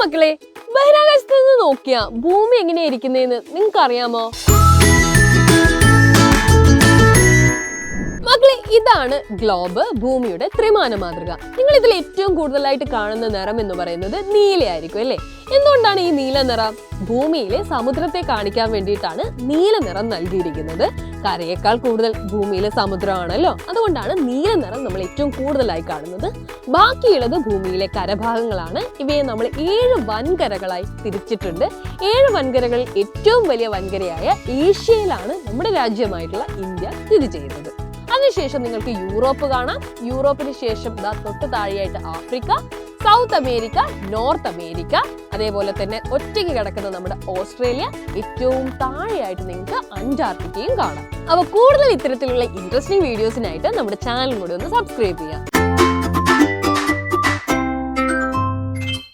മക്കളെ, ബഹിരാകാശത്ത് നിന്ന് നോക്കിയാ ഭൂമി എങ്ങനെയായിരിക്കുന്നതെന്ന് നിങ്ങൾക്ക് അറിയാമോ? മക്കളെ, ഇതാണ് ഗ്ലോബ്, ഭൂമിയുടെ ത്രിമാന മാതൃക. നിങ്ങൾ ഇതിൽ ഏറ്റവും കൂടുതലായിട്ട് കാണുന്ന നിറം എന്ന് പറയുന്നത് നീലയായിരിക്കും അല്ലേ? എന്തുകൊണ്ടാണ് ഈ നീല നിറം? ഭൂമിയിലെ സമുദ്രത്തെ കാണിക്കാൻ വേണ്ടിയിട്ടാണ് നീല നിറം നൽകിയിരിക്കുന്നത്. കരയേക്കാൾ കൂടുതൽ ഭൂമിയിലെ സമുദ്രമാണല്ലോ, അതുകൊണ്ടാണ് നീല നിറം നമ്മൾ ഏറ്റവും കൂടുതലായി കാണുന്നത്. ബാക്കിയുള്ളത് ഭൂമിയിലെ കരഭാഗങ്ങളാണ്. ഇവയെ നമ്മൾ 7 വൻകരകളായി തിരിച്ചിട്ടുണ്ട്. 7 വൻകരകളിൽ ഏറ്റവും വലിയ വൻകരയായ ഏഷ്യയിലാണ് നമ്മുടെ രാജ്യമായിട്ടുള്ള ഇന്ത്യ സ്ഥിതി ചെയ്യുന്നത്. അതിനുശേഷം നിങ്ങൾക്ക് യൂറോപ്പ് കാണാം. യൂറോപ്പിന് ശേഷം തൊട്ട് താഴെയായിട്ട് Africa, south America, north America, അതേപോലെ തന്നെ ഒറ്റയ്ക്ക് കിടക്കുന്ന നമ്മുടെ ഓസ്ട്രേലിയ, ഏറ്റവും താഴെയായിട്ട് നിങ്ങൾക്ക് അന്റാർട്ടിക്കയും കാണാം. അപ്പോൾ കൂടുതൽ ഇത്തരത്തിലുള്ള ഇൻട്രസ്റ്റിംഗ് വീഡിയോസിനായിട്ട് നമ്മുടെ ചാനൽ കൂടി ഒന്ന് സബ്സ്ക്രൈബ് ചെയ്യാം.